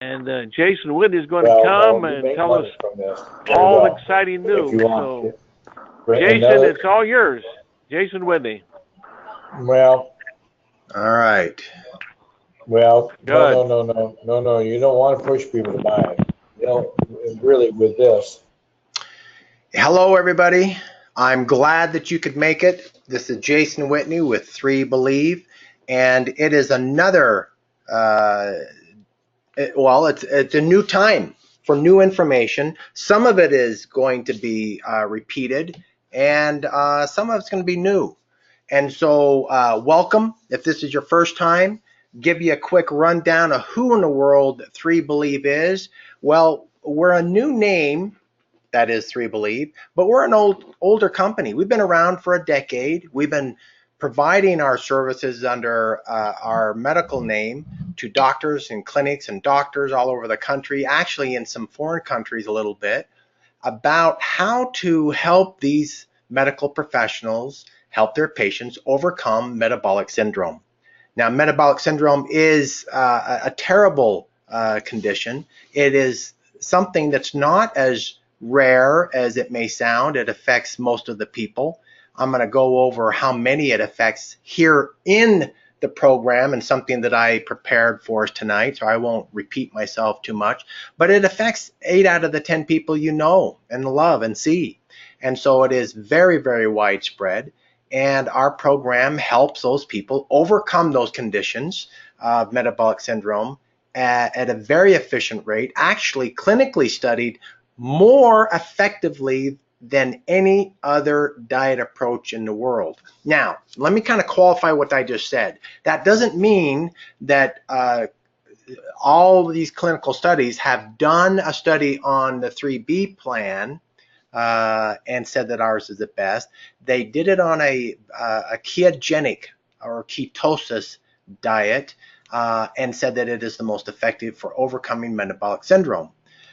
And Jason Whitney is going to Well, come you and make tell us money from this very all the well exciting if you news. want. So, And Jason, it's all yours. Jason Whitney. well, All right. Good. No. You don't want to push people to buy it. You know, really with this. Hello, everybody. I'm glad that you could make it. This is Jason Whitney with 3Believe, and it is another. It's a new time for new information. Some of it is going to be repeated, and some of it's going to be new. And so, welcome. If this is your first time, give you a quick rundown of who in the world 3Believe is. Well, we're a new name, that is 3Believe, but we're an older company. We've been around for a decade. We've been providing our services under our medical name to doctors and clinics and doctors all over the country, actually in some foreign countries a little bit, about how to help these medical professionals help their patients overcome metabolic syndrome. Now, metabolic syndrome is a terrible condition. It is something that's not as rare as it may sound. It affects most of the people. I'm going to go over how many it affects here in the program, and something that I prepared for us tonight, so I won't repeat myself too much. But it affects 8 out of the 10 people you know and love and see. And so it is very, very widespread. And our program helps those people overcome those conditions of metabolic syndrome at a very efficient rate, actually clinically studied more effectively than any other diet approach in the world. Now, let me kind of qualify what I just said. That doesn't mean that all of these clinical studies have done a study on the 3B plan and said that ours is the best. They did it on a ketogenic or ketosis diet and said that it is the most effective for overcoming metabolic syndrome.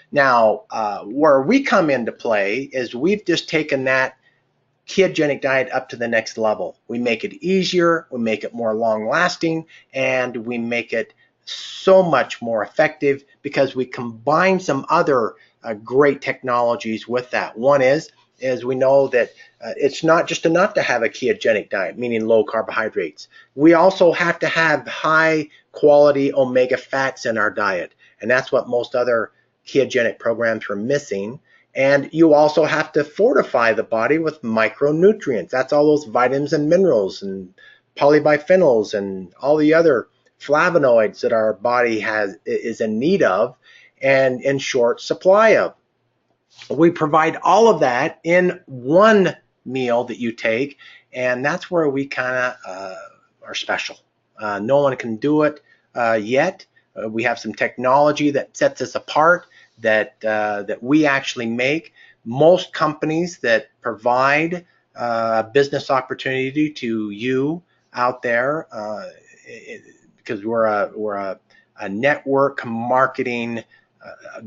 Now, where we come into play is we've just taken that ketogenic diet up to the next level. We make it easier, we make it more long lasting, and we make it so much more effective because we combine some other great technologies with that. One is we know that it's not just enough to have a ketogenic diet, meaning low carbohydrates. We also have to have high quality omega fats in our diet, and that's what most other ketogenic programs are missing. And you also have to fortify the body with micronutrients. That's all those vitamins and minerals and polyphenols and all the other flavonoids that our body is in need of and in short supply of. We provide all of that in one meal that you take, and that's where we kind of are special. No one can do it yet. We have some technology that sets us apart that we actually make. Most companies that provide a business opportunity to you out there, because we're a network marketing,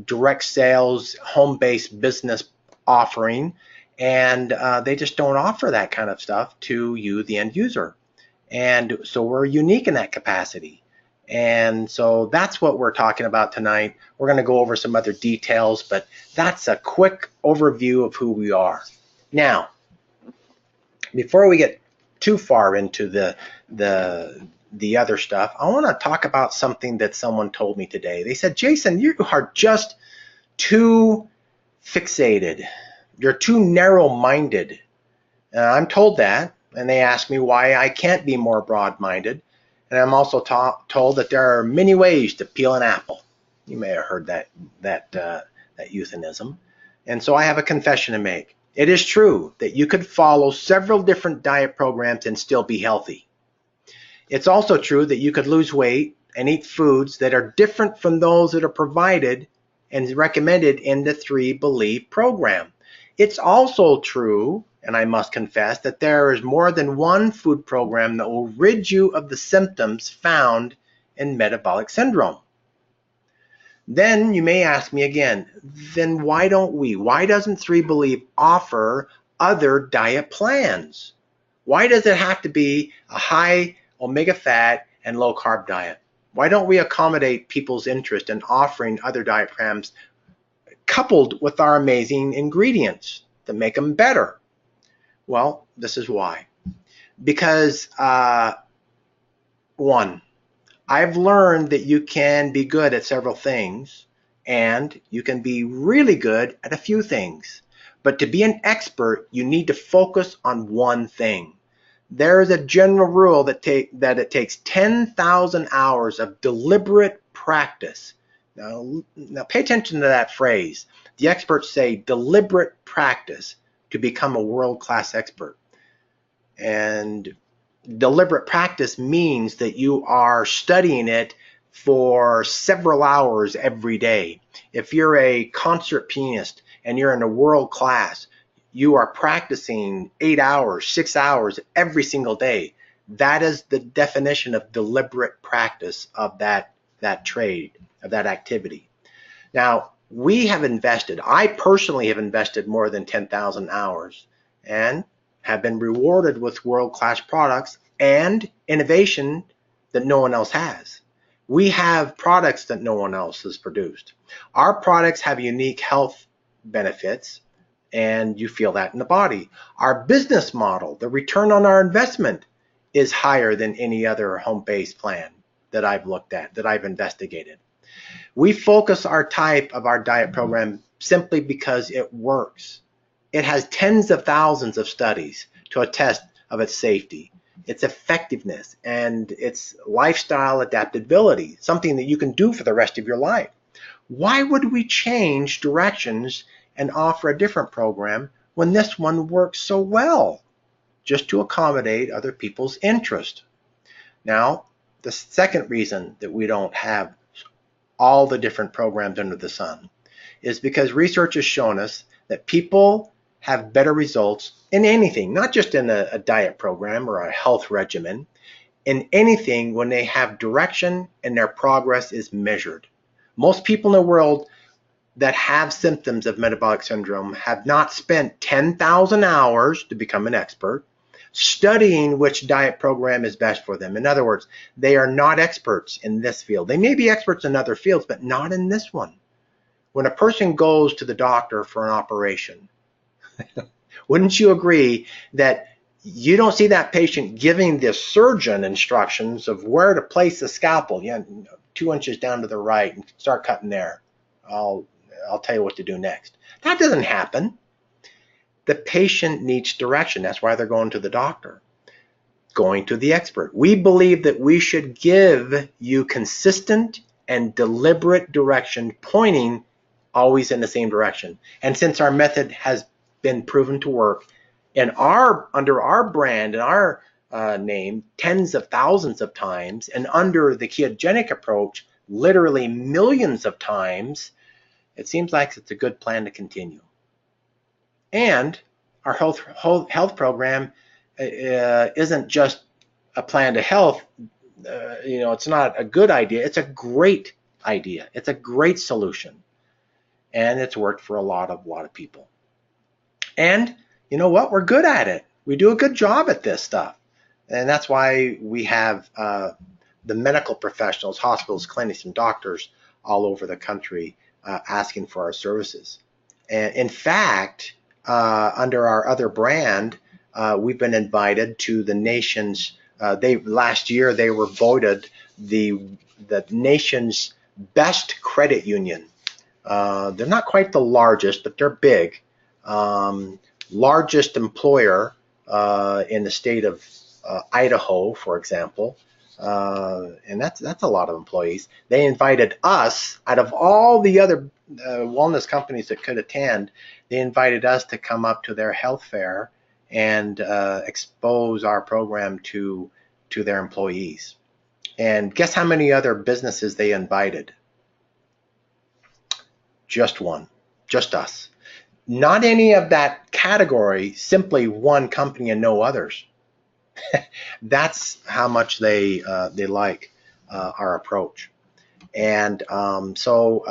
direct sales, home-based business offering, and they just don't offer that kind of stuff to you, the end user. And so we're unique in that capacity. And so that's what we're talking about tonight. We're going to go over some other details, but that's a quick overview of who we are. Now, before we get too far into the other stuff, I want to talk about something that someone told me today. They said, Jason, you are just too fixated. You're too narrow-minded. I'm told that, and they asked me why I can't be more broad-minded. And I'm also told that there are many ways to peel an apple. You may have heard that euphemism. And so I have a confession to make. It is true that you could follow several different diet programs and still be healthy. It's also true that you could lose weight and eat foods that are different from those that are provided and recommended in the 3Believe program. It's also true, and I must confess, that there is more than one food program that will rid you of the symptoms found in metabolic syndrome. Then you may ask me again, then why don't we? Why doesn't 3Believe offer other diet plans? Why does it have to be a high omega fat and low carb diet? Why don't we accommodate people's interest in offering other diet programs coupled with our amazing ingredients to make them better? Well, this is why. Because one, I've learned that you can be good at several things and you can be really good at a few things. But to be an expert, you need to focus on one thing. There is a general rule that it takes 10,000 hours of deliberate practice. Now pay attention to that phrase. The experts say deliberate practice to become a world-class expert. And deliberate practice means that you are studying it for several hours every day. If you're a concert pianist and you're in a world class, you are practicing 8 hours, 6 hours every single day. That is the definition of deliberate practice of that trade, of that activity. Now, I personally have invested more than 10,000 hours and have been rewarded with world-class products and innovation that no one else has. We have products that no one else has produced. Our products have unique health benefits, and you feel that in the body. Our business model, the return on our investment, is higher than any other home-based plan that I've looked at, that I've investigated. We focus our type of our diet program simply because it works. It has tens of thousands of studies to attest of its safety, its effectiveness, and its lifestyle adaptability, something that you can do for the rest of your life. Why would we change directions and offer a different program when this one works so well? Just to accommodate other people's interest. Now, the second reason that we don't have all the different programs under the sun is because research has shown us that people have better results in anything, not just in a diet program or a health regimen, in anything when they have direction and their progress is measured. Most people in the world that have symptoms of metabolic syndrome have not spent 10,000 hours to become an expert studying which diet program is best for them. In other words, they are not experts in this field. They may be experts in other fields, but not in this one. When a person goes to the doctor for an operation, wouldn't you agree that you don't see that patient giving the surgeon instructions of where to place the scalpel? 2 inches down to the right and start cutting there. I'll tell you what to do next. That doesn't happen. The patient needs direction. That's why they're going to the doctor, going to the expert. We believe that we should give you consistent and deliberate direction, pointing always in the same direction. And since our method has been proven to work under our brand and our name tens of thousands of times, and under the ketogenic approach literally millions of times, it seems like it's a good plan to continue. And our health program isn't just a plan to health. It's not a good idea. It's a great idea. It's a great solution, and it's worked for a lot of people. And you know what? We're good at it. We do a good job at this stuff, and that's why we have the medical professionals, hospitals, clinics, and doctors all over the country asking for our services. And in fact, under our other brand, we've been invited to the nation's. Last year they were voted the nation's best credit union. They're not quite the largest, but they're big. Largest employer in the state of Idaho, for example. And that's a lot of employees. They invited us, out of all the other wellness companies that could attend, they invited us to come up to their health fair and expose our program to their employees. And guess how many other businesses they invited? Just one, just us. Not any of that category, simply one company and no others. That's how much they like our approach, and so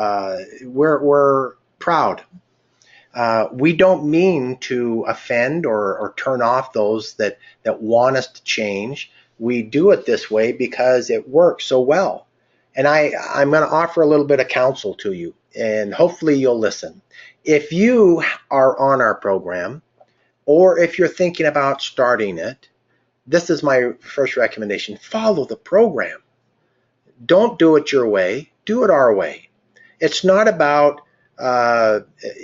we're proud. We don't mean to offend or turn off those that want us to change. We do it this way because it works so well. And I'm going to offer a little bit of counsel to you, and hopefully you'll listen. If you are on our program, or if you're thinking about starting it, this is my first recommendation. Follow the program. Don't do it your way. Do it our way. It's not about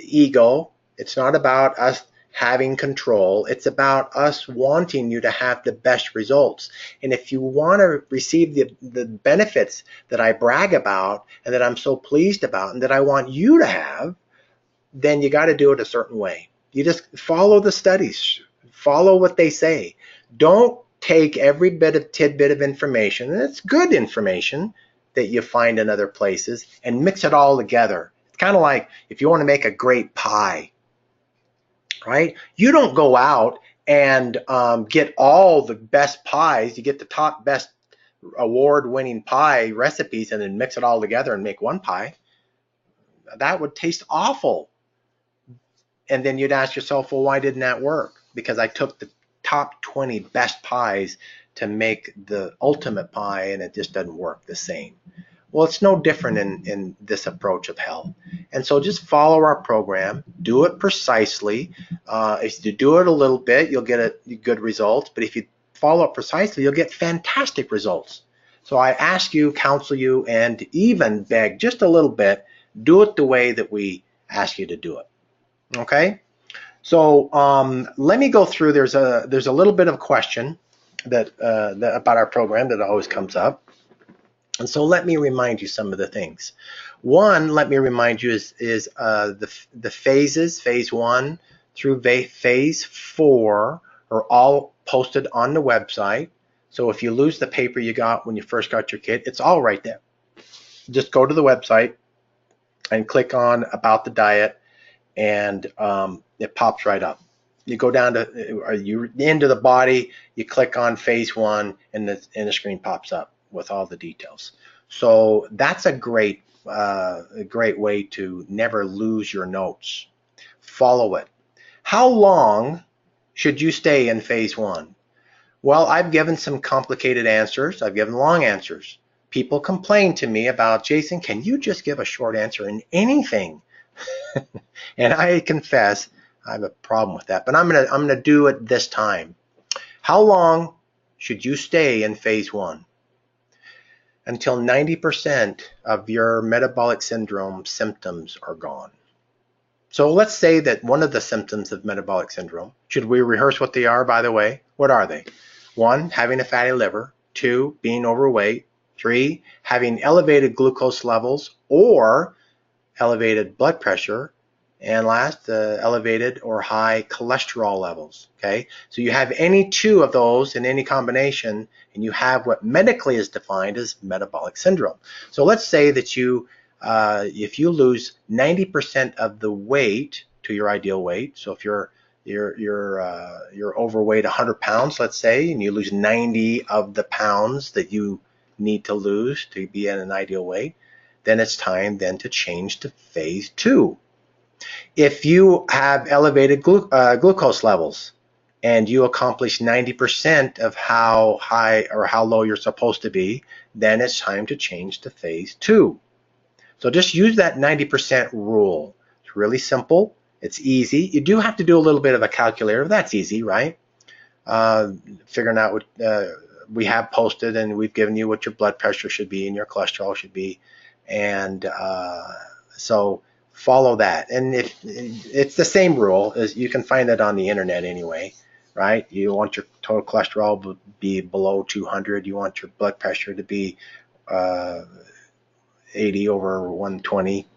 ego. It's not about us having control. It's about us wanting you to have the best results. And if you want to receive the benefits that I brag about and that I'm so pleased about and that I want you to have, then you got to do it a certain way. You just follow the studies. Follow what they say. Don't take every bit of tidbit of information, and it's good information that you find in other places, and mix it all together. It's kind of like if you want to make a great pie, right? You don't go out and get all the best pies. You get the top best award-winning pie recipes and then mix it all together and make one pie. That would taste awful. And then you'd ask yourself, well, why didn't that work? Because I took the top 20 best pies to make the ultimate pie, and it just doesn't work the same. Well, it's no different in this approach of health. And so just follow our program, do it precisely. If you do it a little bit, you'll get good results. But if you follow it precisely, you'll get fantastic results. So I ask you, counsel you, and even beg just a little bit, do it the way that we ask you to do it. Okay? So let me go through. There's a little bit of a question that about our program that always comes up. And so let me remind you some of the things. One, let me remind you is the phases, phase 1 through phase 4 are all posted on the website. So if you lose the paper you got when you first got your kit, it's all right there. Just go to the website and click on About the Diet, and it pops right up. You go down to into the body, you click on phase 1, and the screen pops up with all the details. So that's a great way to never lose your notes. Follow it. How long should you stay in phase 1? Well, I've given some complicated answers. I've given long answers. People complain to me about, Jason, can you just give a short answer in anything? And I confess I have a problem with that, but I'm gonna do it this time. How long should you stay in phase 1? Until 90% of your metabolic syndrome symptoms are gone. So let's say that one of the symptoms of metabolic syndrome, should we rehearse what they are, by the way? What are they? 1, having a fatty liver. 2, being overweight. 3, having elevated glucose levels or elevated blood pressure. And last, elevated or high cholesterol levels. Okay, so you have any 2 of those in any combination, and you have what medically is defined as metabolic syndrome. So let's say that if you lose 90% of the weight to your ideal weight, so if you're overweight 100 pounds, let's say, and you lose 90 of the pounds that you need to lose to be at an ideal weight, then it's time then to change to phase 2. If you have elevated glucose levels and you accomplish 90% of how high or how low you're supposed to be, then it's time to change to phase 2. So just use that 90% rule. It's really simple. It's easy. You do have to do a little bit of a calculator. That's easy, right? Figuring out what we have posted, and we've given you what your blood pressure should be and your cholesterol should be. And so follow that. And if it's the same rule, as you can find it on the internet anyway, right? You want your total cholesterol to be below 200. You want your blood pressure to be 80 over 120.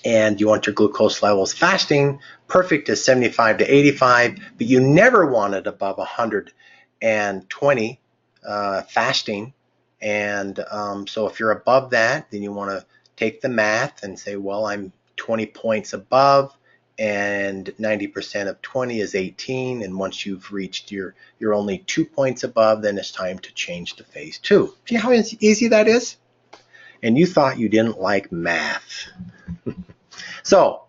And you want your glucose levels fasting perfect is 75 to 85, but you never want it above 120 fasting. And so if you're above that, then you want to take the math and say, well, I'm 20 points above, and 90% of 20 is 18. And once you've reached you're only 2 points above, then it's time to change to phase 2. See how easy that is? And you thought you didn't like math. So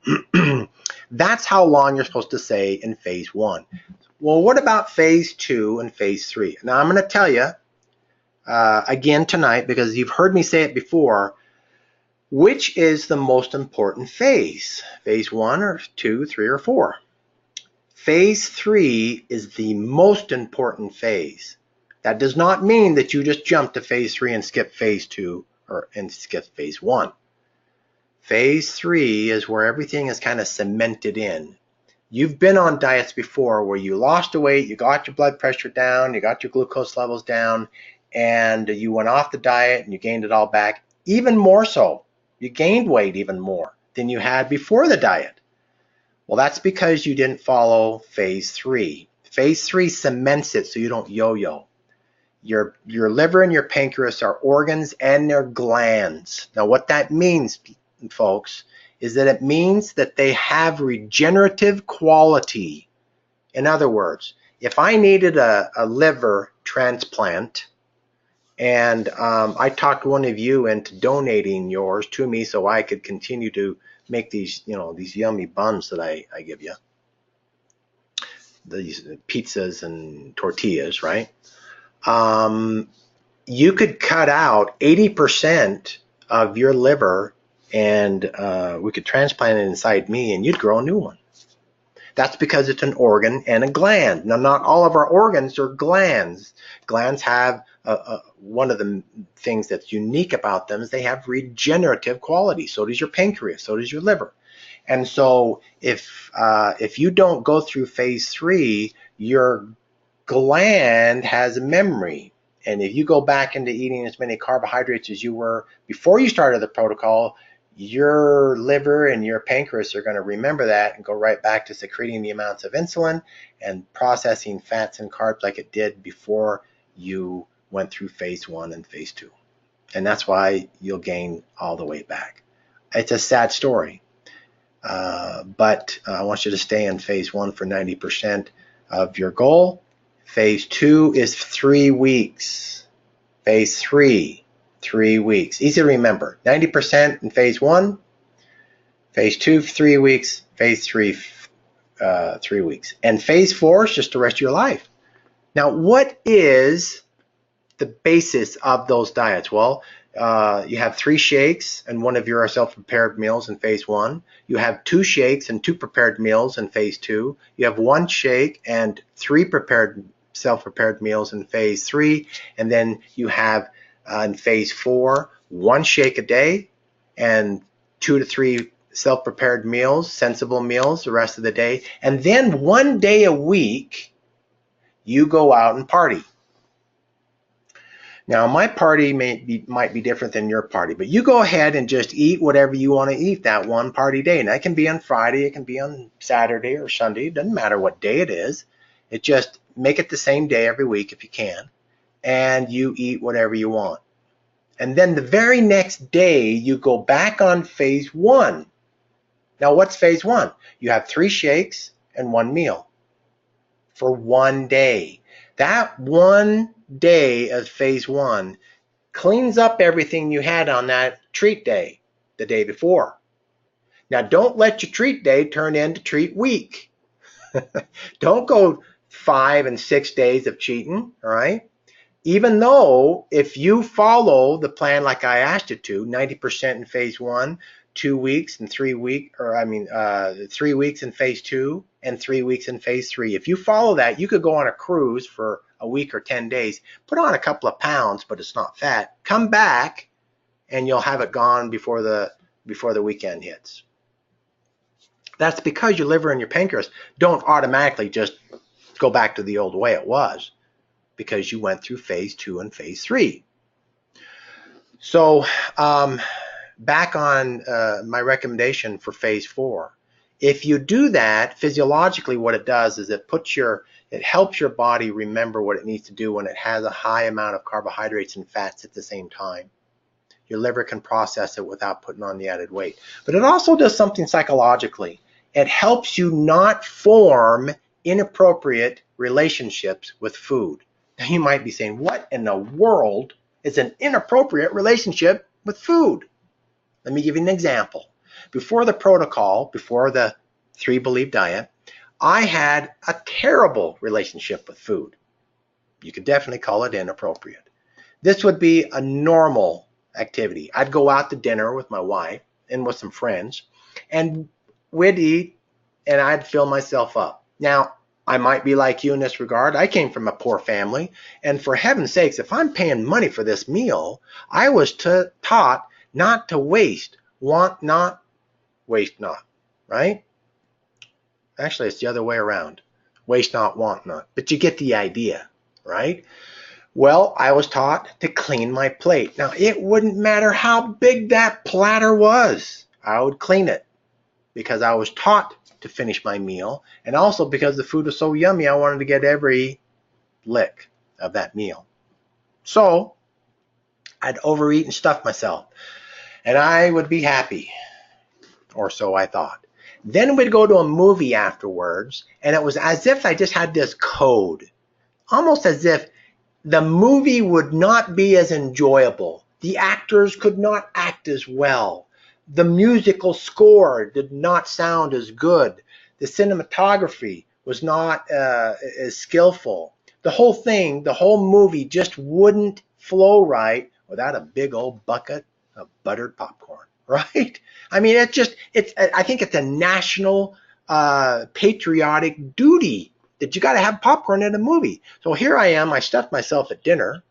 that's how long you're supposed to stay in phase 1. Well, what about phase 2 and phase 3? Now I'm going to tell you, again tonight, because you've heard me say it before, which is the most important phase? Phase 1 or 2, 3, or 4? Phase 3 is the most important phase. That does not mean that you just jump to phase 3 and skip phase 2 and skip phase 1. Phase 3 is where everything is kind of cemented in. You've been on diets before where you lost weight, you got your blood pressure down, you got your glucose levels down, and you went off the diet and you gained it all back. Even more so, you gained weight even more than you had before the diet. Well, that's because you didn't follow phase 3. Phase 3 cements it so you don't yo-yo. Your liver and your pancreas are organs and they're glands. Now, what that means, folks, is that it means that they have regenerative quality. In other words, if I needed a liver transplant and I talked one of you into donating yours to me so I could continue to make these, these yummy buns that I give you, these pizzas and tortillas, right? You could cut out 80% of your liver and we could transplant it inside me and you'd grow a new one. That's because it's an organ and a gland. Now, not all of our organs are glands. Glands have one of the things that's unique about them is they have regenerative quality. So does your pancreas. So does your liver. And so if you don't go through phase 3, your gland has a memory. And if you go back into eating as many carbohydrates as you were before you started the protocol, your liver and your pancreas are going to remember that and go right back to secreting the amounts of insulin and processing fats and carbs like it did before you went through phase 1 and phase 2. And that's why you'll gain all the weight back. It's a sad story, but I want you to stay in phase 1 for 90% of your goal. Phase 2 is 3 weeks. Phase 3, 3 weeks. Easy to remember. 90% in phase 1. Phase 2, 3 weeks. Phase 3, 3 weeks. And phase 4 is just the rest of your life. Now, what is the basis of those diets? Well, you have 3 shakes and one of your self-prepared meals in phase 1. You have 2 shakes and 2 prepared meals in phase 2. You have 1 shake and 3 self-prepared meals in phase 3. And then you have in phase 4, 1 shake a day and 2 to 3 self-prepared meals, sensible meals the rest of the day. And then 1 day a week, you go out and party. Now, my party might be different than your party, but you go ahead and just eat whatever you want to eat that one party day. And that can be on Friday, it can be on Saturday or Sunday. It doesn't matter what day it is. It just make it the same day every week if you can, and you eat whatever you want. And then the very next day, you go back on phase 1. Now, what's phase 1? You have 3 shakes and 1 meal for 1 day. That 1 day of phase 1 cleans up everything you had on that treat day the day before. Now, don't let your treat day turn into treat week. Don't go 5 and 6 days of cheating, all right? Even though if you follow the plan like I asked you to, 90% in phase 1, 2 weeks and 3 weeks, 3 weeks in phase 2 and 3 weeks in phase 3. If you follow that, you could go on a cruise for a week or 10 days, put on a couple of pounds, but it's not fat. Come back and you'll have it gone before the weekend hits. That's because your liver and your pancreas don't automatically just go back to the old way it was, because you went through phase 2 and phase 3. So back on my recommendation for phase 4. If you do that, physiologically what it does is it helps your body remember what it needs to do when it has a high amount of carbohydrates and fats at the same time. Your liver can process it without putting on the added weight. But it also does something psychologically. It helps you not form inappropriate relationships with food. Now you might be saying, what in the world is an inappropriate relationship with food? Let me give you an example. Before the protocol, before the 3Believe diet, I had a terrible relationship with food. You could definitely call it inappropriate. This would be a normal activity. I'd go out to dinner with my wife and with some friends, and we'd eat, and I'd fill myself up. Now, I might be like you in this regard. I came from a poor family, and for heaven's sakes, if I'm paying money for this meal, I was taught not to waste, want not, waste not, right? Actually, it's the other way around. Waste not, want not. But you get the idea, right? Well, I was taught to clean my plate. Now, it wouldn't matter how big that platter was. I would clean it because I was taught to finish my meal, and also because the food was so yummy, I wanted to get every lick of that meal. So I'd overeat and stuff myself, and I would be happy, or so I thought. Then we'd go to a movie afterwards, and it was as if I just had this code, almost as if the movie would not be as enjoyable. The actors could not act as well. The musical score did not sound as good. The cinematography was not as skillful. The whole thing, the whole movie just wouldn't flow right without a big old bucket of buttered popcorn, right? I mean, I think it's a national patriotic duty that you got to have popcorn in a movie. So here I am, I stuffed myself at dinner,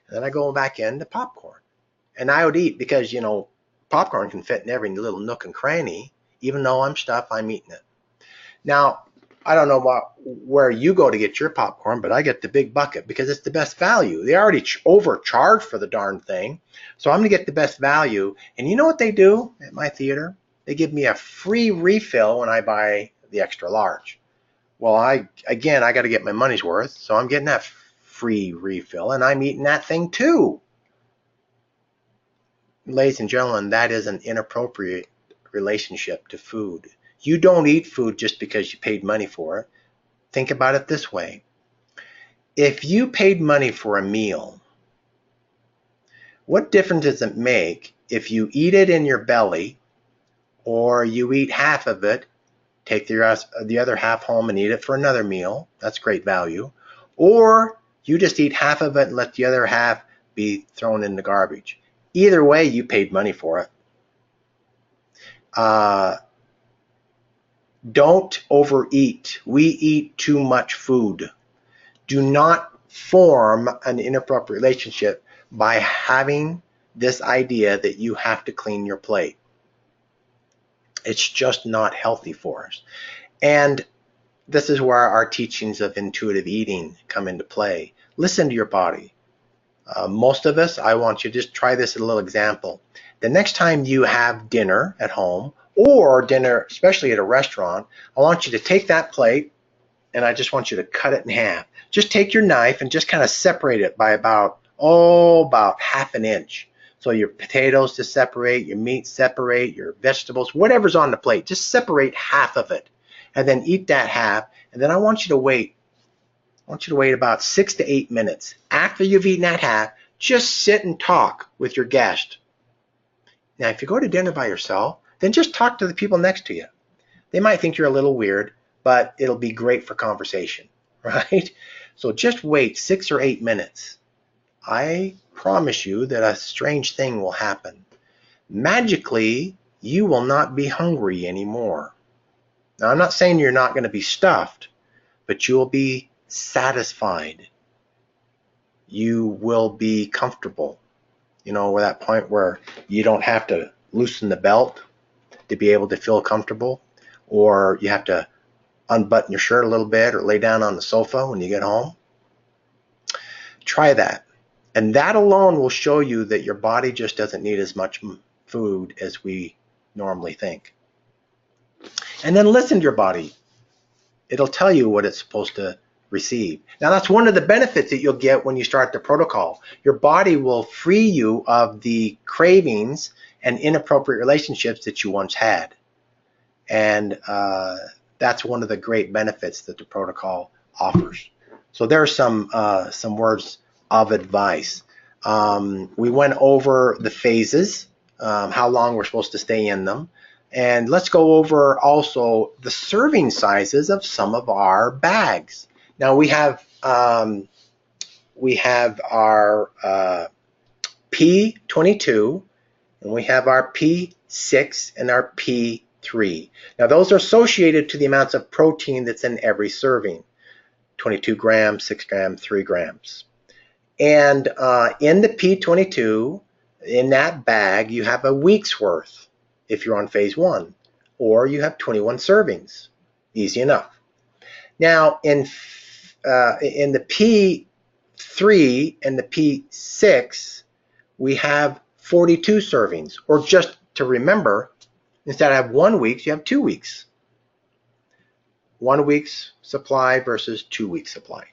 and then I go back into popcorn. And I would eat because, popcorn can fit in every little nook and cranny. Even though I'm stuffed, I'm eating it. Now, I don't know where you go to get your popcorn, but I get the big bucket because it's the best value. They already overcharged for the darn thing. So I'm going to get the best value. And you know what they do at my theater? They give me a free refill when I buy the extra large. Well, I got to get my money's worth, so I'm getting that free refill, and I'm eating that thing too. Ladies and gentlemen, that is an inappropriate relationship to food. You don't eat food just because you paid money for it. Think about it this way. If you paid money for a meal, what difference does it make if you eat it in your belly or you eat half of it, take the other half home and eat it for another meal? That's great value. Or you just eat half of it and let the other half be thrown in the garbage. Either way, you paid money for it. Don't overeat. We eat too much food. Do not form an inappropriate relationship by having this idea that you have to clean your plate. It's just not healthy for us. And this is where our teachings of intuitive eating come into play. Listen to your body. Most of us, I want you to just try this as a little example. The next time you have dinner at home or dinner, especially at a restaurant, I want you to take that plate and I just want you to cut it in half. Just take your knife and just kind of separate it by about half an inch. So your potatoes to separate, your meat separate, your vegetables, whatever's on the plate, just separate half of it and then eat that half. And then I want you to wait. I want you to wait about 6 to 8 minutes. After you've eaten that half, just sit and talk with your guest. Now, if you go to dinner by yourself, then just talk to the people next to you. They might think you're a little weird, but it'll be great for conversation, right? So just wait 6 or 8 minutes. I promise you that a strange thing will happen. Magically, you will not be hungry anymore. Now, I'm not saying you're not going to be stuffed, but you will be satisfied. You will be comfortable. With that point where you don't have to loosen the belt to be able to feel comfortable, or you have to unbutton your shirt a little bit or lay down on the sofa when you get home. Try that. And that alone will show you that your body just doesn't need as much food as we normally think. And then listen to your body. It'll tell you what it's supposed to receive. Now, that's one of the benefits that you'll get when you start the protocol. Your body will free you of the cravings and inappropriate relationships that you once had. And that's one of the great benefits that the protocol offers. So there are some words of advice. We went over the phases, how long we're supposed to stay in them. And let's go over also the serving sizes of some of our bags. Now we have we have our P22, and we have our P6 and our P3. Now those are associated to the amounts of protein that's in every serving. 22 grams, 6 grams, 3 grams. And in the P22, in that bag, you have a week's worth if you're on phase 1, or you have 21 servings. Easy enough. Now, in the P3 and the P6, we have 42 servings, or just to remember, instead of 1 week, you have 2 weeks. 1 week's supply versus 2 weeks supply.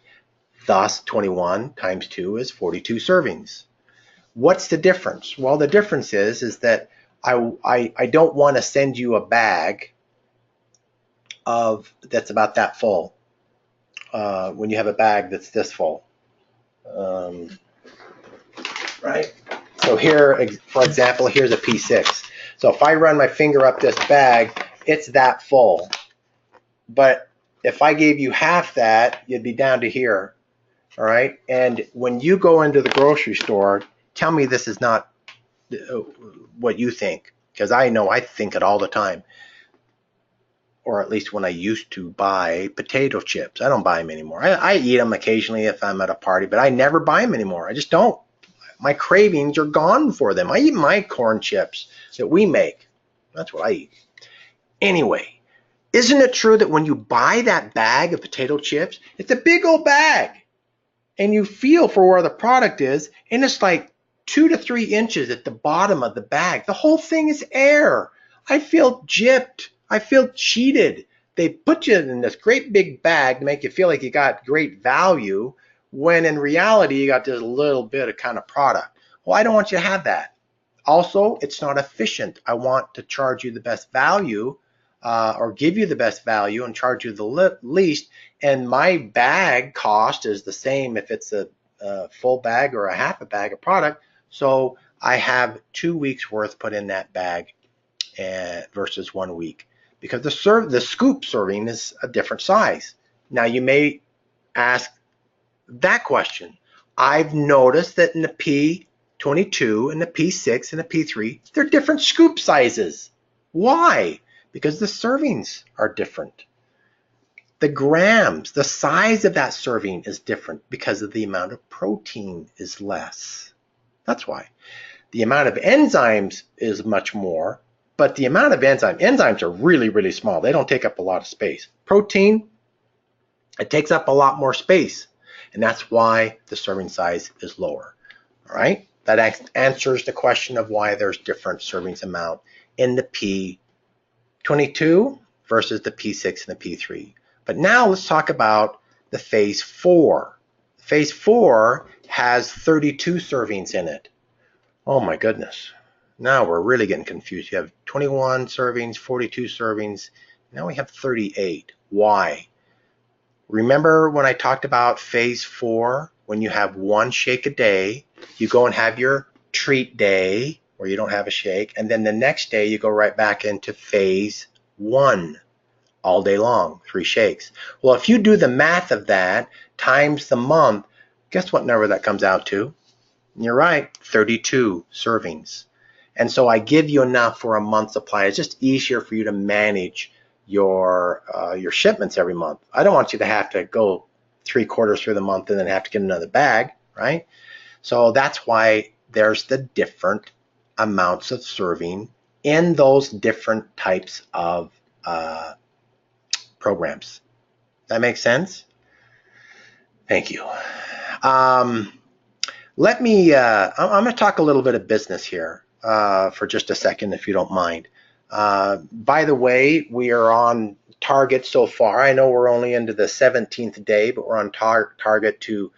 Thus, 21 times 2 is 42 servings. What's the difference? Well, the difference is that I don't want to send you a bag that's about that full when you have a bag that's this full. Right? So here, for example, here's a P6. So if I run my finger up this bag, it's that full. But if I gave you half that, you'd be down to here. All right? And when you go into the grocery store, tell me this is not what you think, because I know I think it all the time. Or at least when I used to buy potato chips. I don't buy them anymore. I eat them occasionally if I'm at a party, but I never buy them anymore. I just don't. My cravings are gone for them. I eat my corn chips that we make. That's what I eat. Anyway, isn't it true that when you buy that bag of potato chips, it's a big old bag, and you feel for where the product is, and it's like 2 to 3 inches at the bottom of the bag. The whole thing is air. I feel gypped. I feel cheated. They put you in this great big bag to make you feel like you got great value, when in reality you got just a little bit of kind of product. Well, I don't want you to have that. Also, it's not efficient. I want to charge you the best value, or give you the best value and charge you the least. And my bag cost is the same if it's a full bag or a half a bag of product. So I have 2 weeks worth put in that bag versus 1 week, because the scoop serving is a different size. Now you may ask that question. I've noticed that in the P22 and the P6 and the P3, they're different scoop sizes. Why? Because the servings are different. The grams, the size of that serving is different because of the amount of protein is less. That's why. The amount of enzymes is much more, but the amount of enzymes are really, really small. They don't take up a lot of space. Protein, it takes up a lot more space, and that's why the serving size is lower. All right? That answers the question of why there's different servings amount in the P22 versus the P6 and the P3. But now let's talk about the phase 4. Phase 4 has 32 servings in it. Oh my goodness. Now we're really getting confused. You have 21 servings, 42 servings. Now we have 38. Why? Remember when I talked about phase 4, when you have 1 shake a day, you go and have your treat day where you don't have a shake, and then the next day you go right back into phase 1 all day long, 3 shakes. Well, if you do the math of that times the month, guess what number that comes out to? You're right, 32 servings. And so I give you enough for a month's supply. It's just easier for you to manage your shipments every month. I don't want you to have to go 3/4 through the month and then have to get another bag, right? So that's why there's the different amounts of serving in those different types of programs. That makes sense? Thank you. I'm going to talk a little bit of business here for just a second, if you don't mind. By the way, we are on target so far. I know we're only into the 17th day, but we're on target to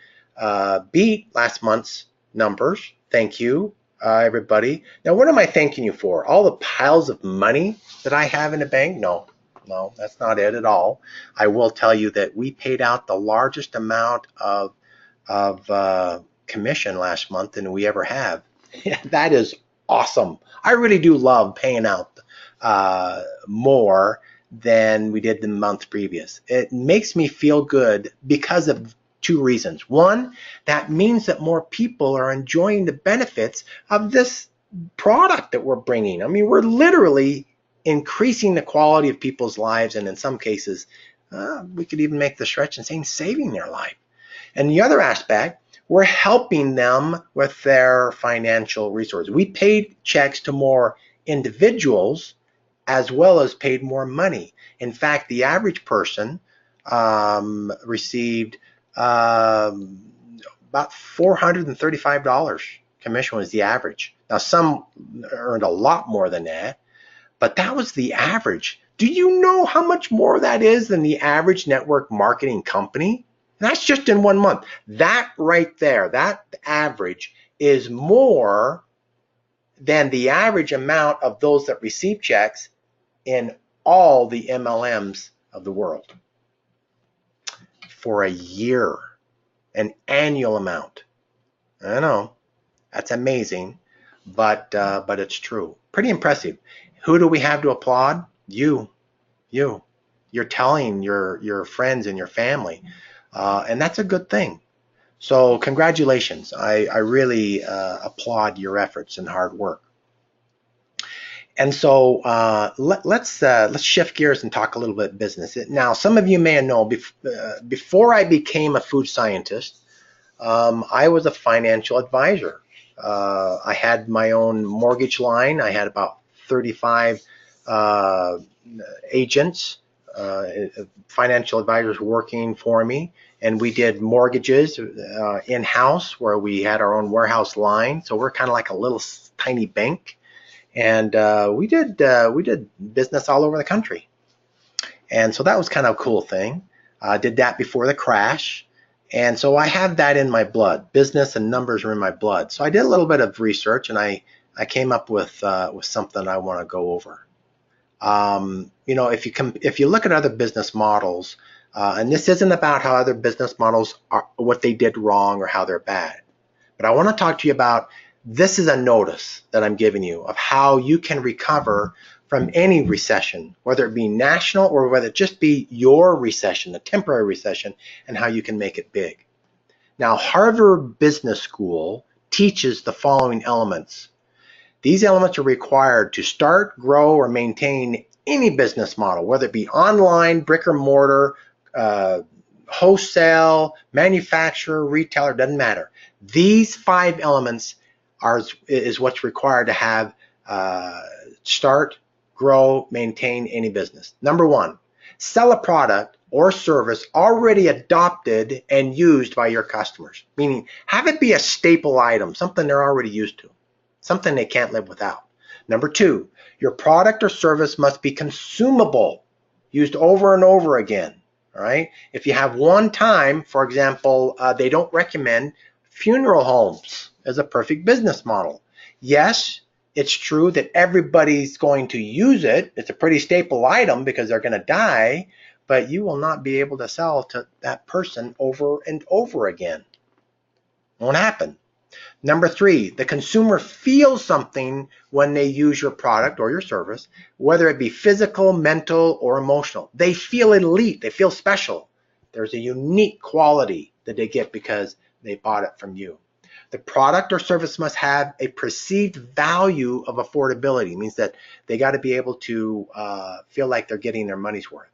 beat last month's numbers. Thank you, everybody. Now, what am I thanking you for? All the piles of money that I have in the bank? No, that's not it at all. I will tell you that we paid out the largest amount of commission last month than we ever have. That is awesome. I really do love paying out more than we did the month previous. It makes me feel good because of two reasons. One, that means that more people are enjoying the benefits of this product that we're bringing. I mean, we're literally increasing the quality of people's lives, and in some cases, we could even make the stretch and saying saving their life. And the other aspect, we're helping them with their financial resources. We paid checks to more individuals as well as paid more money. In fact, the average person received about $435 commission was the average. Now, some earned a lot more than that, but that was the average. Do you know how much more that is than the average network marketing company? And that's just in 1 month. That right there, that average is more than the average amount of those that receive checks in all the MLMs of the world for a year, an annual amount. I know, that's amazing, but it's true. Pretty impressive. Who do we have to applaud? You. You're telling your friends and your family, and that's a good thing. So congratulations. I really applaud your efforts and hard work. And so let's shift gears and talk a little bit business. Now, some of you may know before I became a food scientist, I was a financial advisor. I had my own mortgage line. I had about 35 agents, financial advisors working for me, and we did mortgages in-house where we had our own warehouse line. So we're kind of like a little tiny bank. And we did business all over the country, and so that was kind of a cool thing. I did that before the crash, and so I have that in my blood. Business and numbers are in my blood. So I did a little bit of research, and I came up with something I want to go over. If you look at other business models, and this isn't about how other business models are, what they did wrong or how they're bad, but I want to talk to you about. This is a notice that I'm giving you of how you can recover from any recession, whether it be national or whether it just be your recession, a temporary recession, and how you can make it big. Now, Harvard Business School teaches the following elements. These elements are required to start, grow, or maintain any business model, whether it be online, brick or mortar, wholesale, manufacturer, retailer, doesn't matter. These 5 elements is what's required to have start, grow, maintain any business. Number 1, sell a product or service already adopted and used by your customers, meaning have it be a staple item, something they're already used to, something they can't live without. Number 2, your product or service must be consumable, used over and over again. All right. If you have one time, for example, they don't recommend funeral homes as a perfect business model. Yes, it's true that everybody's going to use it. It's a pretty staple item because they're going to die, but you will not be able to sell to that person over and over again. Won't happen. Number 3, the consumer feels something when they use your product or your service, whether it be physical, mental, or emotional. They feel elite. They feel special. There's a unique quality that they get because they bought it from you. The product or service must have a perceived value of affordability. It means that they got to be able to feel like they're getting their money's worth.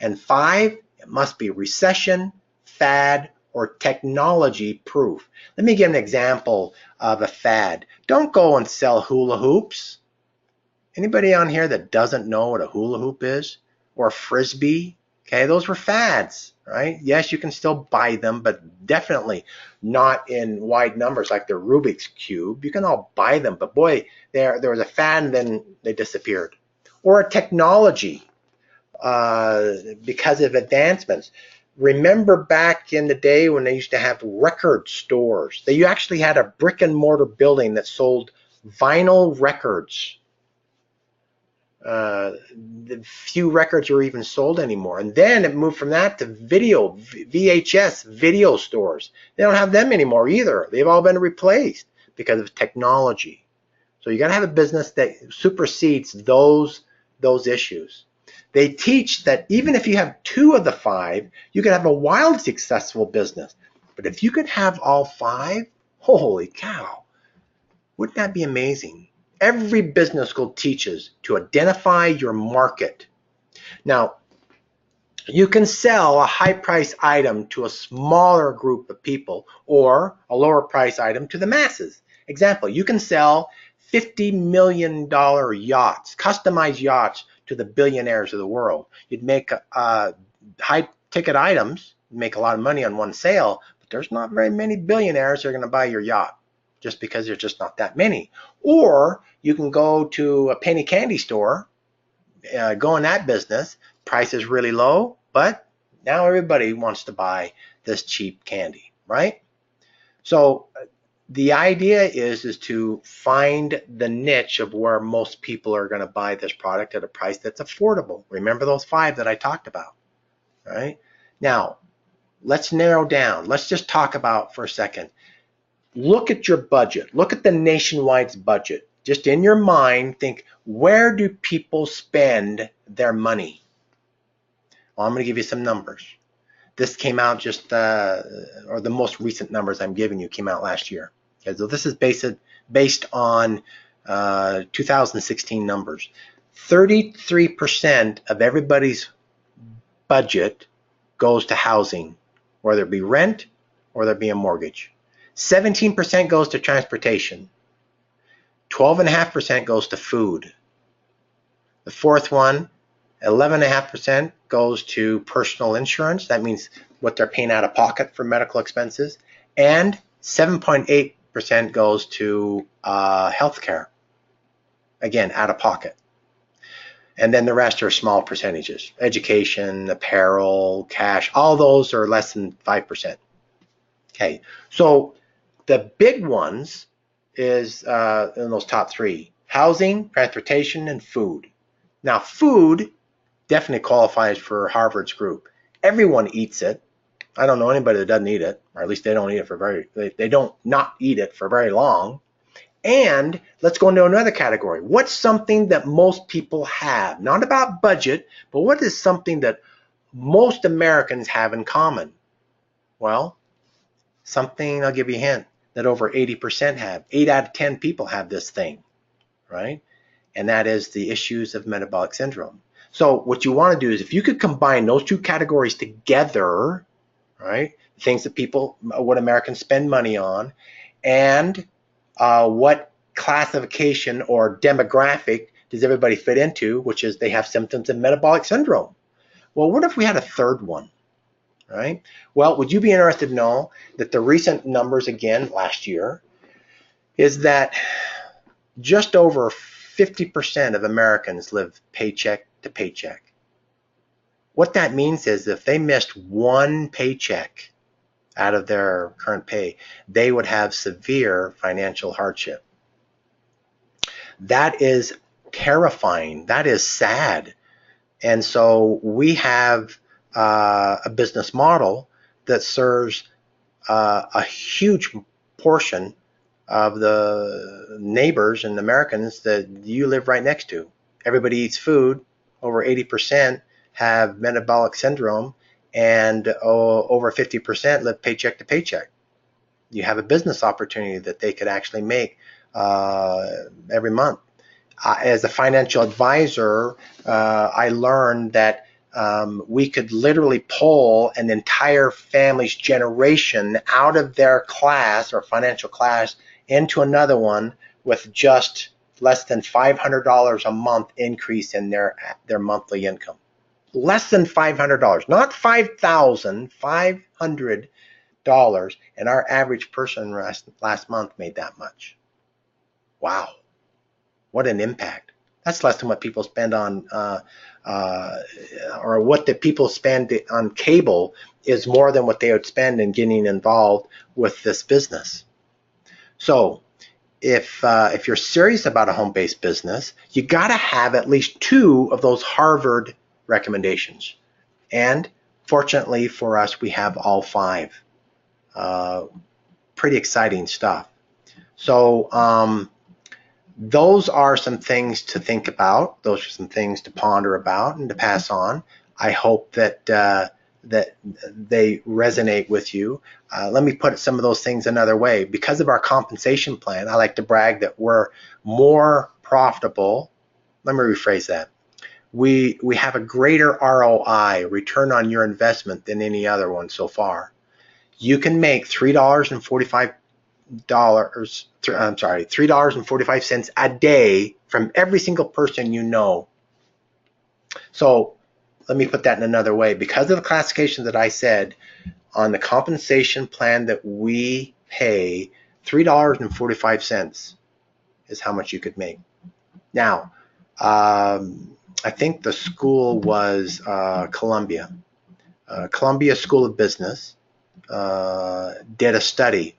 And 5, it must be recession, fad, or technology proof. Let me give an example of a fad. Don't go and sell hula hoops. Anybody on here that doesn't know what a hula hoop is? Or a frisbee? Okay, those were fads, right? Yes, you can still buy them, but definitely not in wide numbers like the Rubik's Cube. You can all buy them, but boy, there was a fad and then they disappeared. Or a technology because of advancements. Remember back in the day when they used to have record stores. They actually had a brick and mortar building that sold vinyl records. The few records are even sold anymore. And then it moved from that to video, VHS, video stores. They don't have them anymore either. They've all been replaced because of technology. So you got to have a business that supersedes those issues. They teach that even if you have 2 of the 5, you can have a wildly successful business. But if you could have all 5, holy cow, wouldn't that be amazing? Every business school teaches to identify your market. Now, you can sell a high price item to a smaller group of people or a lower price item to the masses. Example, you can sell $50 million yachts, customized yachts to the billionaires of the world. You'd make high ticket items, make a lot of money on one sale, but there's not very many billionaires that are going to buy your yacht just because there's just not that many. Or you can go to a penny candy store, go in that business, price is really low, but now everybody wants to buy this cheap candy, right? So the idea is to find the niche of where most people are going to buy this product at a price that's affordable. Remember those 5 that I talked about, right? Now, let's narrow down. Let's just talk about for a second. Look at your budget. Look at the nationwide's budget. Just in your mind, think, where do people spend their money? Well, I'm going to give you some numbers. This came out just, or the most recent numbers I'm giving you came out last year. Okay, so this is based on 2016 numbers. 33% of everybody's budget goes to housing, whether it be rent or there be a mortgage. 17% goes to transportation. 12.5% goes to food. The fourth one, 11.5% goes to personal insurance. That means what they're paying out of pocket for medical expenses. And 7.8% goes to healthcare. Again, out of pocket. And then the rest are small percentages. Education, apparel, cash, all those are less than 5%. Okay, so the big ones is in those top 3: housing, transportation, and food. Now, food definitely qualifies for Harvard's group. Everyone eats it. I don't know anybody that doesn't eat it, or at least they don't eat it for they don't not eat it for very long. And let's go into another category. What's something that most people have? Not about budget, but what is something that most Americans have in common? Well, something, I'll give you a hint, that over 80% have. 8 out of 10 people have this thing, right? And that is the issues of metabolic syndrome. So what you want to do is, if you could combine those 2 categories together, right? Things that what Americans spend money on, and what classification or demographic does everybody fit into, which is they have symptoms of metabolic syndrome. Well, what if we had a third one, right? Well, would you be interested to know that the recent numbers again last year is that just over 50% of Americans live paycheck to paycheck. What that means is if they missed one paycheck out of their current pay, they would have severe financial hardship. That is terrifying. That is sad. And so we have a business model that serves a huge portion of the neighbors and Americans that you live right next to. Everybody eats food. Over 80% have metabolic syndrome, and over 50% live paycheck to paycheck. You have a business opportunity that they could actually make every month. As a financial advisor, I learned that we could literally pull an entire family's generation out of their class or financial class into another one with just less than $500 a month increase in their monthly income. Less than $500, not $5,000, $500, and our average person last month made that much. Wow, what an impact. That's less than what people spend on, or what the people spend on cable is more than what they would spend in getting involved with this business. So if you're serious about a home-based business, you got to have at least 2 of those Harvard recommendations. And fortunately for us, we have all 5. Pretty exciting stuff. So those are some things to think about. Those are some things to ponder about and to pass on. I hope that that they resonate with you. Let me put some of those things another way. Because of our compensation plan, I like to brag that we're more profitable. Let me rephrase that. We have a greater ROI, return on your investment, than any other one so far. You can make $3.45 a day from every single person you know. So let me put that in another way. Because of the classification that I said, on the compensation plan that we pay, $3.45 is how much you could make. Now, I think the school was Columbia. Columbia School of Business did a study,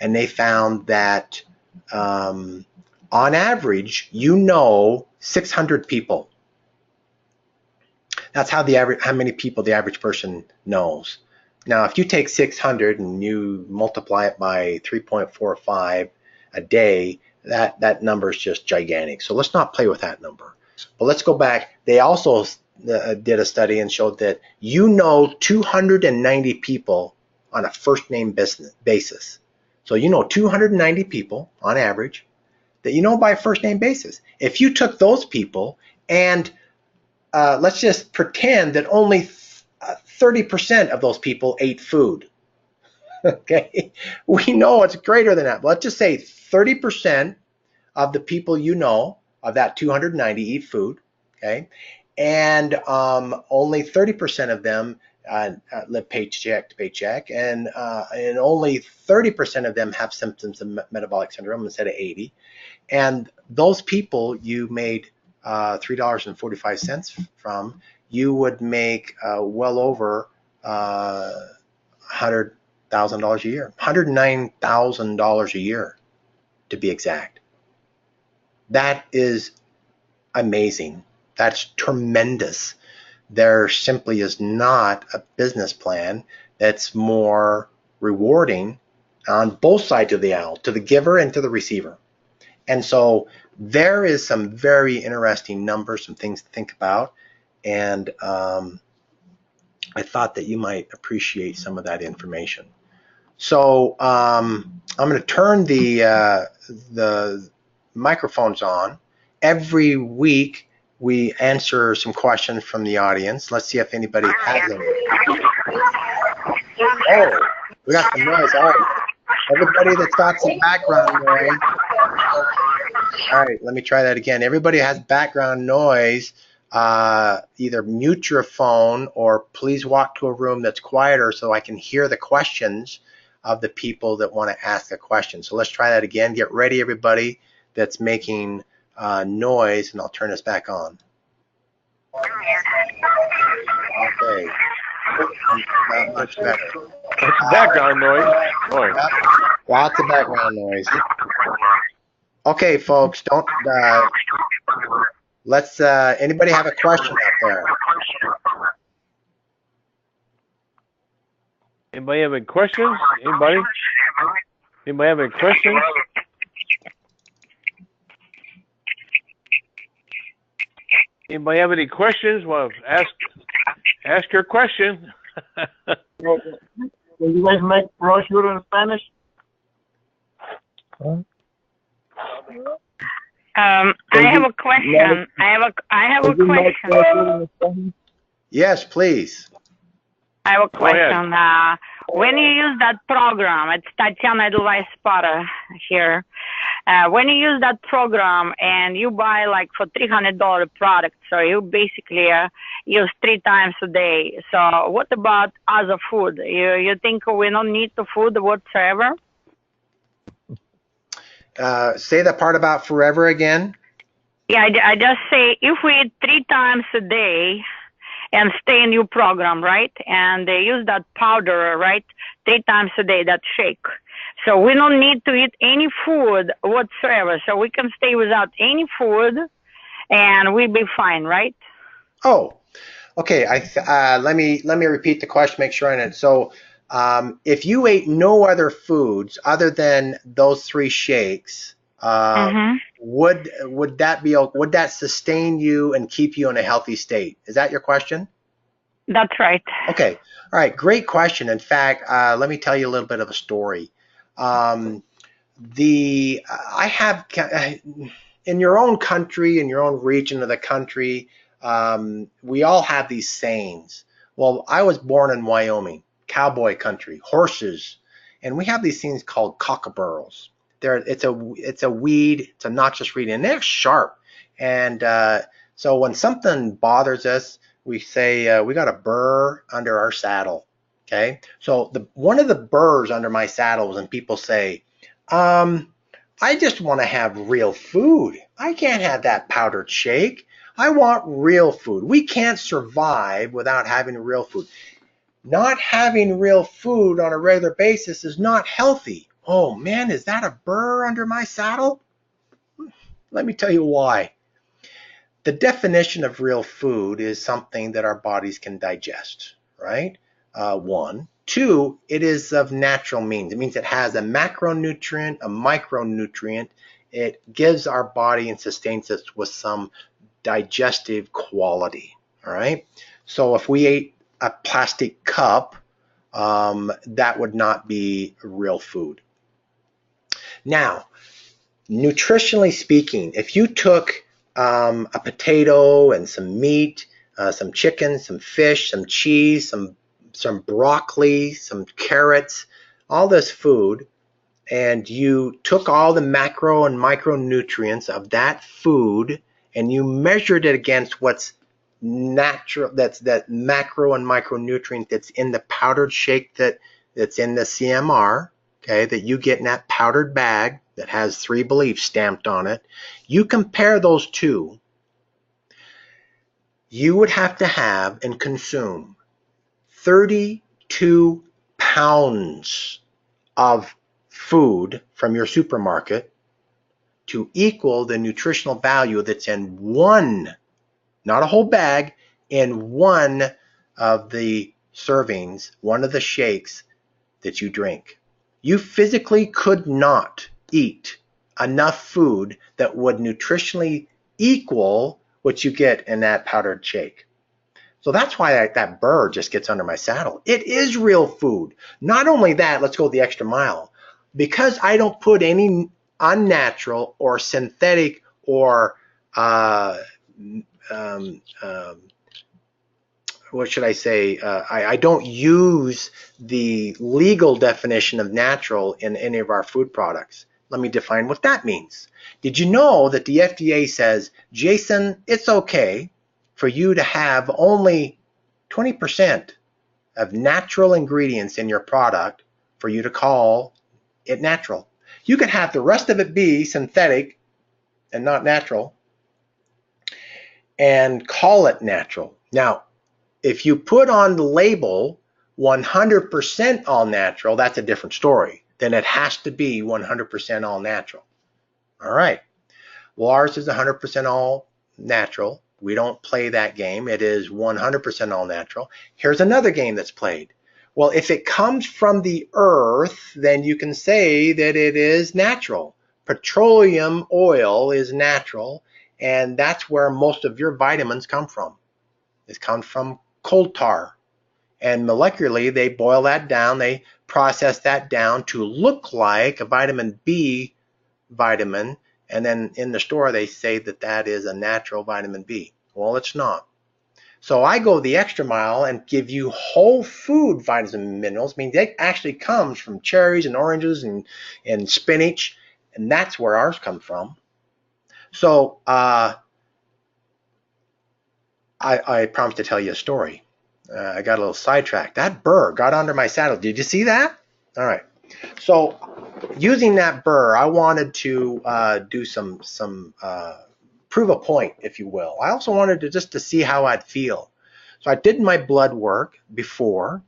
and they found that on average, 600 people. That's how many people the average person knows. Now, if you take 600 and you multiply it by 3.45 a day, that number is just gigantic. So let's not play with that number. But let's go back. They also did a study and showed that 290 people on a first name basis. So 290 people on average that by first name basis. If you took those people and let's just pretend that only 30% of those people ate food. Okay, we know it's greater than that. Let's just say 30% of the people of that 290 eat food. Okay, and only 30% of them live paycheck to paycheck, and only 30% of them have symptoms of metabolic syndrome instead of 80. And those people you made $3.45 from, you would make well over $100,000 a year, $109,000 a year to be exact. That is amazing. That's tremendous. There simply is not a business plan that's more rewarding on both sides of the aisle, to the giver and to the receiver. And so there is some very interesting numbers, some things to think about, and I thought that you might appreciate some of that information. So I'm going to turn the microphones on. Every week we answer some questions from the audience. Let's see if anybody has them. Oh, we got some noise. All right. Everybody that's got some background noise. All right, let me try that again. Everybody has background noise. Either mute your phone or please walk to a room that's quieter so I can hear the questions of the people that want to ask a question. So let's try that again. Get ready, everybody that's making noise, and I'll turn this back on. Okay. Not much better. Background noise. Lots of background noise. Okay, folks, don't. Let's. Anybody have a question out there? Anybody have any questions? Anybody have any questions? Anybody have any questions? Well, ask your question. Will you guys make brochure in Spanish? I have a question. I have a question. Yes, please. I have a question. When you use that program, it's Tatiana Edelweiss Spotter here. When you use that program and you buy like for $300 product, so you basically use 3 times a day. So what about other food? You think we don't need the food whatsoever? Say the part about forever again. Yeah, I just say if we eat 3 times a day and stay in your program, right? And they use that powder, right? 3 times a day, that shake. So we don't need to eat any food whatsoever. So we can stay without any food and we'll be fine, right? Oh, okay. Let me repeat the question, make sure I know. So if you ate no other foods other than those 3 shakes, would that sustain you and keep you in a healthy state? Is that your question? That's right. Okay. All right. Great question. In fact, let me tell you a little bit of a story. Um, I have in your own country, in your own region of the country, we all have these sayings. Well, I was born in Wyoming, cowboy country, horses, and we have these things called cockaburros. It's a weed, it's a noxious weed, and they're sharp. And so when something bothers us, we say we got a burr under our saddle. Okay, so one of the burrs under my saddle is when people say, I just want to have real food. I can't have that powdered shake. I want real food. We can't survive without having real food. Not having real food on a regular basis is not healthy. Oh man, is that a burr under my saddle? Let me tell you why. The definition of real food is something that our bodies can digest, right? One. Two, it is of natural means. It means it has a macronutrient, a micronutrient. It gives our body and sustains us with some digestive quality, all right? So if we ate a plastic cup, that would not be real food. Now, nutritionally speaking, if you took a potato and some meat, some chicken, some fish, some cheese, some broccoli, some carrots, all this food, and you took all the macro and micronutrients of that food and you measured it against what's natural, that's that macro and micronutrient that's in the powdered shake that's in the CMR, okay, that you get in that powdered bag that has 3Believe stamped on it, you compare those two, you would have to have and consume 32 pounds of food from your supermarket to equal the nutritional value that's in one, not a whole bag, in one of the servings, one of the shakes that you drink. You physically could not eat enough food that would nutritionally equal what you get in that powdered shake. So that's why that burr just gets under my saddle. It is real food. Not only that, let's go the extra mile. Because I don't put any unnatural or synthetic or what should I say? I don't use the legal definition of natural in any of our food products. Let me define what that means. Did you know that the FDA says, Jason, it's okay for you to have only 20% of natural ingredients in your product for you to call it natural? You can have the rest of it be synthetic and not natural and call it natural. Now, if you put on the label 100% all natural, that's a different story. Then it has to be 100% all natural. All right. Well, ours is 100% all natural. We don't play that game. It is 100% all natural. Here's another game that's played. Well, if it comes from the earth, then you can say that it is natural. Petroleum oil is natural, and that's where most of your vitamins come from. It comes from coal tar. And molecularly, they boil that down, they process that down to look like a vitamin B vitamin, and then in the store they say that that is a natural vitamin B. Well, it's not. So I go the extra mile and give you whole food vitamins and minerals. I mean, that actually comes from cherries and oranges and spinach, and that's where ours come from. So I promised to tell you a story. I got a little sidetracked. That burr got under my saddle. Did you see that? All right. So using that burr, I wanted to do some prove a point, if you will. I also wanted to just to see how I'd feel. So I did my blood work before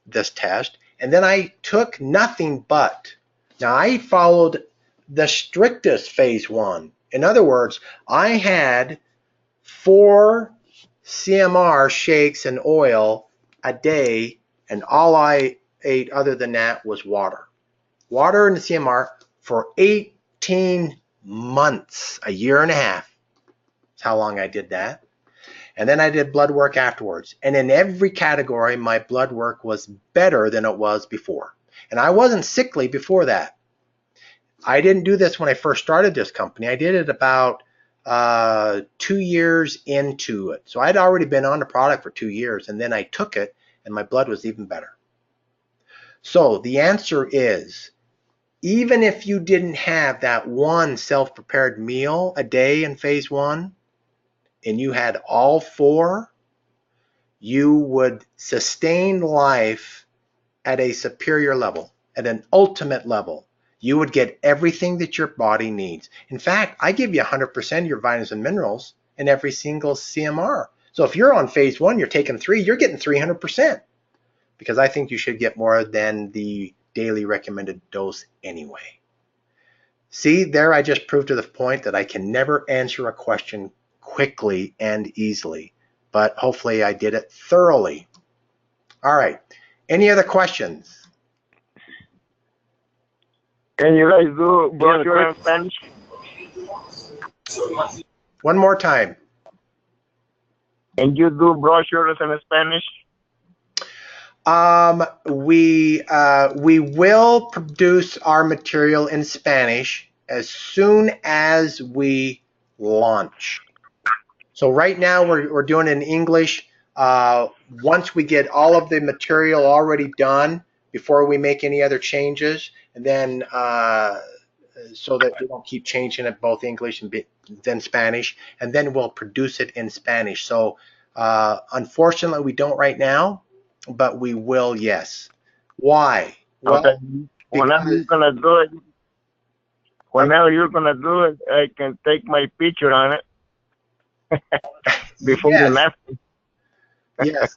this test, and then I took nothing but. Now I followed the strictest phase 1. In other words, I had 4 CMR shakes and oil a day, and all I ate other than that was water. Water and the CMR for 18 months, a year and a half. That's how long I did that. And then I did blood work afterwards. And in every category, my blood work was better than it was before. And I wasn't sickly before that. I didn't do this when I first started this company. I did it about 2 years into it. So I'd already been on the product for 2 years, and then I took it, and my blood was even better. So the answer is, even if you didn't have that one self-prepared meal a day in phase 1, and you had all 4, you would sustain life at a superior level, at an ultimate level. You would get everything that your body needs. In fact, I give you 100% of your vitamins and minerals in every single CMR. So if you're on phase 1, you're taking 3, you're getting 300%, because I think you should get more than the daily recommended dose anyway. See, there I just proved to the point that I can never answer a question quickly and easily, but hopefully I did it thoroughly. All right, any other questions? Can you guys do brochure in Spanish? One more time. Can you do brochures in Spanish? We will produce our material in Spanish as soon as we launch. So right now we're doing it in English. Once we get all of the material already done before we make any other changes, and then so that we don't keep changing it both English and then Spanish, and then we'll produce it in Spanish. So unfortunately we don't right now, but we will, yes. Why? Well, okay. Whenever you're gonna do it, I can take my picture on it before yes. and after. Yes,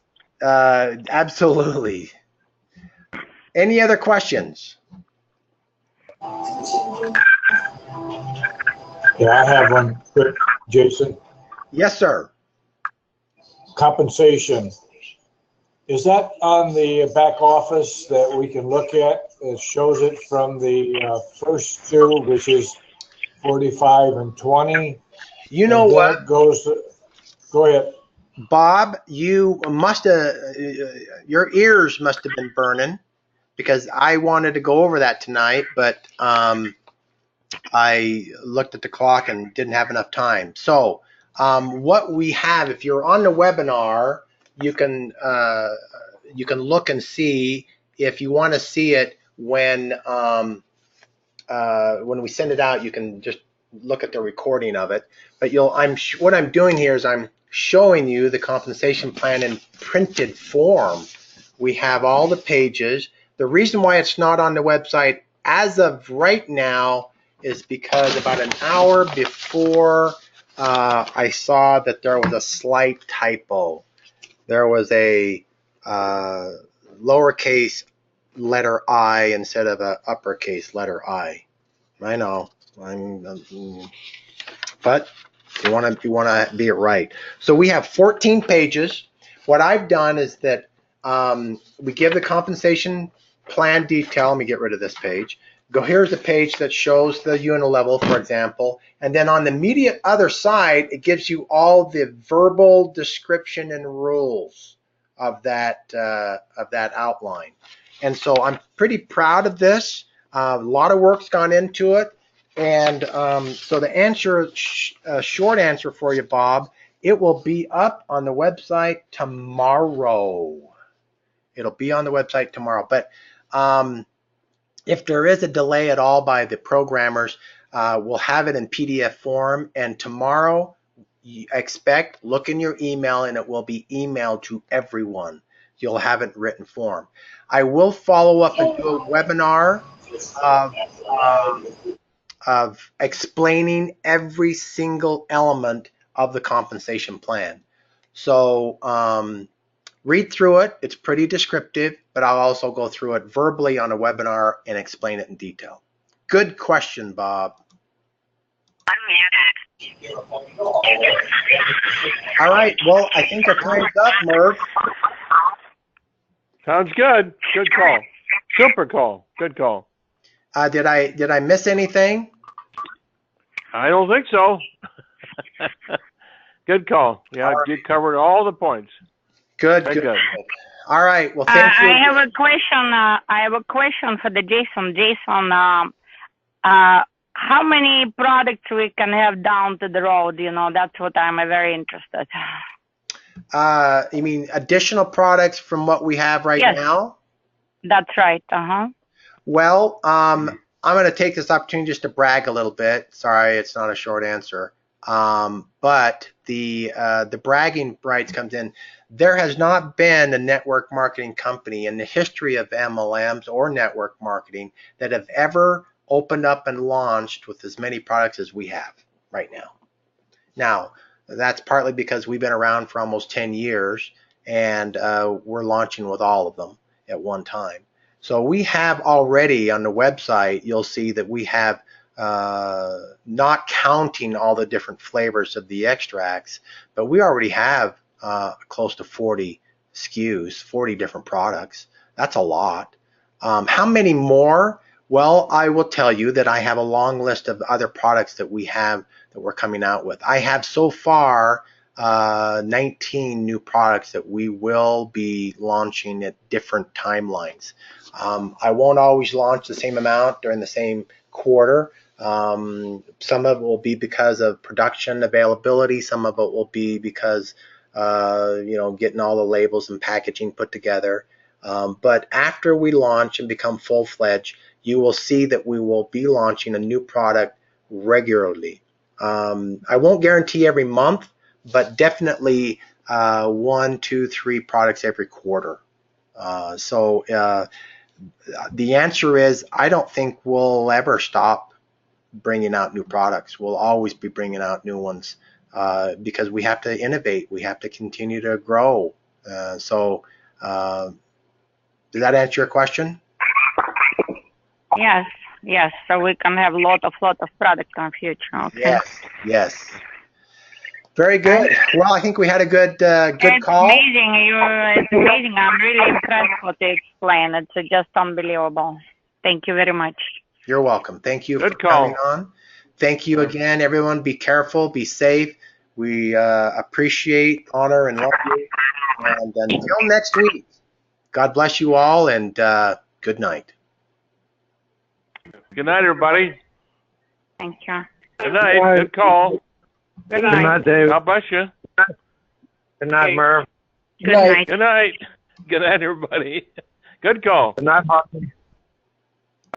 absolutely. Any other questions? Yeah, I have one quick, Jason. Yes, sir. Compensation. Is that on the back office that we can look at? It shows it from the first 2, which is 45 and 20. You know what? Go ahead. Bob, you must have, your ears must have been burning, because I wanted to go over that tonight, but I looked at the clock and didn't have enough time. So what we have, if you're on the webinar, you can look and see. If you want to see it when we send it out, you can just look at the recording of it. But what I'm doing here is I'm showing you the compensation plan in printed form. We have all the pages. The reason why it's not on the website as of right now is because about an hour before I saw that there was a slight typo. There was a lowercase letter I instead of an uppercase letter I. I know, but you want to be it right. So we have 14 pages. What I've done is that we give the compensation plan detail. Let me get rid of this page. Here's a page that shows the unit level, for example, and then on the immediate other side, it gives you all the verbal description and rules of that outline. And so I'm pretty proud of this. A lot of work's gone into it, and so the answer, short answer for you, Bob, it will be up on the website tomorrow. It'll be on the website tomorrow, but if there is a delay at all by the programmers, we'll have it in PDF form, and tomorrow look in your email, and it will be emailed to everyone. You'll have it in written form. I will follow up and do a webinar of explaining every single element of the compensation plan. So read through it. It's pretty descriptive, but I'll also go through it verbally on a webinar and explain it in detail. Good question, Bob. All right. Well, I think our time's up, Merv. Sounds good. Good call. Super call. Good call. Did I miss anything? I don't think so. Good call. Yeah, you covered all the points. Good, Very good. good. All right. Well, thank you. I have a question. I have a question for the Jason. Jason, how many products we can have down to the road? You know, that's what I'm very interested. You mean additional products from what we have right Yes. now? That's right. Well, I'm going to take this opportunity just to brag a little bit. Sorry, it's not a short answer. But the bragging rights comes in. There has not been a network marketing company in the history of MLMs or network marketing that have ever opened up and launched with as many products as we have right now. Now, that's partly because we've been around for almost 10 years and we're launching with all of them at one time. So we have already on the website, you'll see that we have, not counting all the different flavors of the extracts, but we already have close to 40 SKUs, 40 different products. That's a lot. How many more? Well, I will tell you that I have a long list of other products that we have that we're coming out with. I have so far 19 new products that we will be launching at different timelines. I won't always launch the same amount during the same quarter. Some of it will be because of production availability. Some of it will be because getting all the labels and packaging put together. But after we launch and become full-fledged, you will see that we will be launching a new product regularly. I won't guarantee every month, but definitely 1, 2, 3 products every quarter. So the answer is I don't think we'll ever stop bringing out new products. We'll always be bringing out new ones because we have to innovate. We have to continue to grow. So does that answer your question? Yes. So we can have a lot of products in the future. Okay. Yes. Very good. Well, I think we had a good It's call. amazing. It's amazing. I'm really impressed what you explained. It's just unbelievable. Thank you very much. You're welcome. Thank you Good for call. coming on. Thank you again, everyone. Be careful. Be safe. We appreciate, honor, and love you. And until next week, God bless you all, and good night. Good night, everybody. Thank you. Good night. Good call. Good Good night. night, Dave. God bless you. Good night, Merv. Good night. Good night. Good night, everybody. Good call. Good night, Hockey.